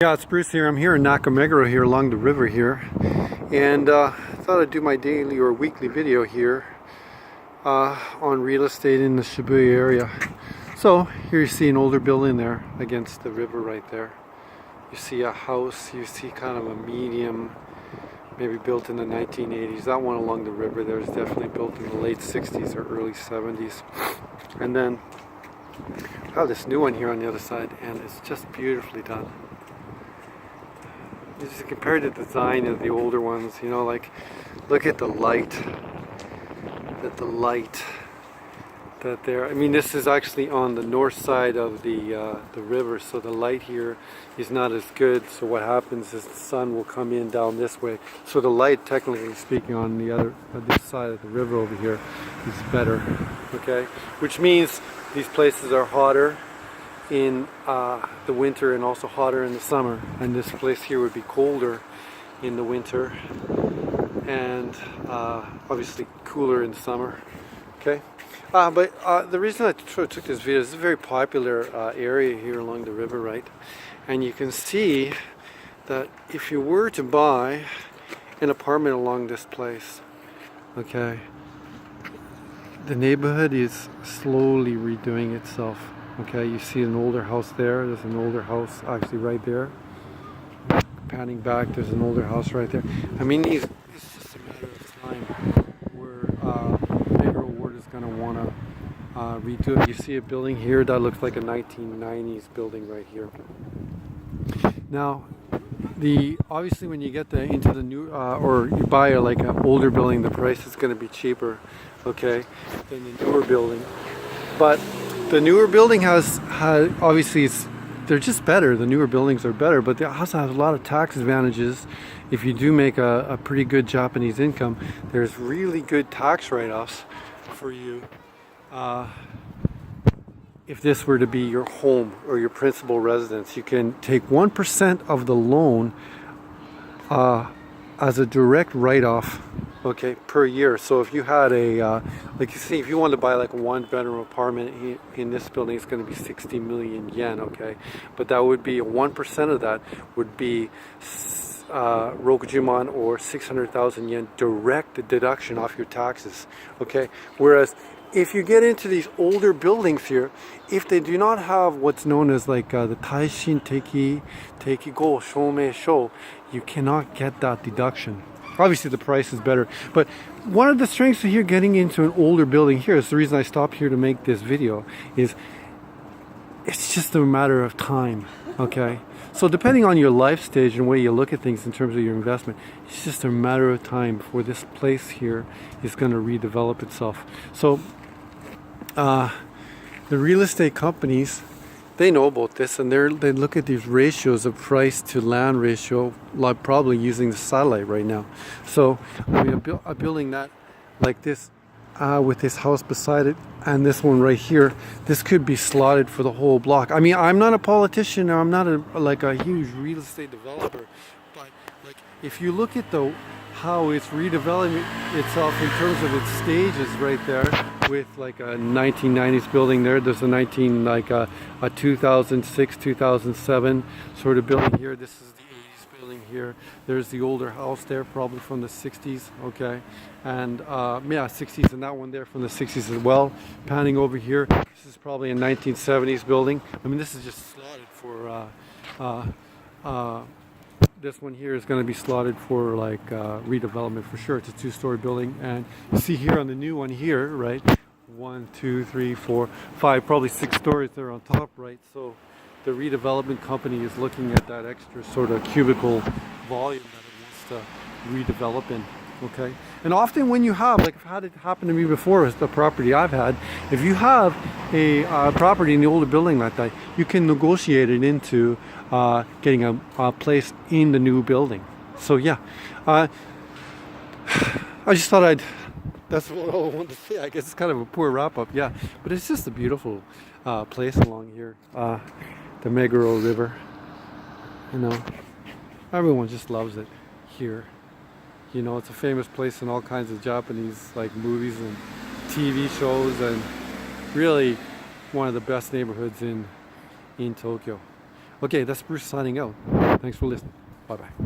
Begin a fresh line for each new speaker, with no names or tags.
Yeah, it's Bruce here. I'm here in Nakameguro here along the river here, and thought I'd do my daily or weekly video here on real estate in the Shibuya area. So here you see an older building there against the river right there. You see a house, you see kind of a medium, maybe built in the 1980s. That one along the river there is definitely built in the late 60s or early 70s. And then I have this new one here on the other side, and it's just beautifully done. You just compare the design of the older ones, you know, like look at the light, that there. I mean, this is actually on the north side of the river, so the light here is not as good. So what happens is the sun will come in down this way. So the light, technically speaking, on this side of the river over here is better. Okay, which means these places are hotter in the winter and also hotter in the summer, and this place here would be colder in the winter and obviously cooler in the summer. Okay, but the reason I took this video is it's a very popular area here along the river, right? And you can see that if you were to buy an apartment along this place, okay, the neighborhood is slowly redoing itself. Okay, you see an older house there. There's an older house actually right there. Panning back, there's an older house right there. I mean, it's just a matter of time where Nakameguro Ward is going to want to redo it. You see a building here that looks like a 1990s building right here. Now, obviously when you get into the new or you buy like an older building, the price is going to be cheaper, okay, than the newer building. But the newer building has obviously they're just better. The newer buildings are better, but they also have a lot of tax advantages. If you do make a pretty good Japanese income, there's really good tax write-offs for you if this were to be your home or your principal residence. You can take 1% of the loan as a direct write-off, okay, per year. So if you had like you see, if you wanted to buy like a one-bedroom apartment in this building, it's going to be 60 million yen, okay? But that would be 1% of that would be Rokujuman, or 600,000 yen direct deduction off your taxes, okay? Whereas if you get into these older buildings here, if they do not have what's known as like the Taishin Teki Go Shomei Sho, you cannot get that deduction. Obviously the price is better, but one of the strengths of here getting into an older building here is the reason I stopped here to make this video, is it's just a matter of time, okay? So depending on your life stage and the way you look at things in terms of your investment, it's just a matter of time before this place here is going to redevelop itself. So the real estate companies, they know about this, and they look at these ratios of price to land ratio, like probably using the satellite right now. So I mean, a building that like this with this house beside it and this one right here, this could be slotted for the whole block. I mean, I'm not a politician, or I'm not like a huge real estate developer, but like if you look at how it's redeveloping itself in terms of its stages right there, with like a 1990s building there. There's a 2006, 2007 sort of building here. This is the 80s building here. There's the older house there, probably from the 60s, okay? And yeah, 60s, and that one there from the 60s as well. Panning over here, this is probably a 1970s building. I mean, this is just slotted for this one here is going to be slotted for like redevelopment for sure. It's a two-story building, and you see here on the new one here, right? 1, 2, 3, 4, 5, probably 6 stories there on top, right? So the redevelopment company is looking at that extra sort of cubicle volume that it wants to redevelop in. Okay, and often when you have, like I've had it happen to me before, as the property I've had, if you have a property in the older building like that, you can negotiate it into getting a place in the new building. So yeah, I just thought that's what I wanted to say. I guess it's kind of a poor wrap up, yeah, but it's just a beautiful place along here, the Meguro River. You know, everyone just loves it here. You know, it's a famous place in all kinds of Japanese like movies and TV shows, and really one of the best neighborhoods in Tokyo. Okay, that's Bruce signing out. Thanks for listening. Bye bye.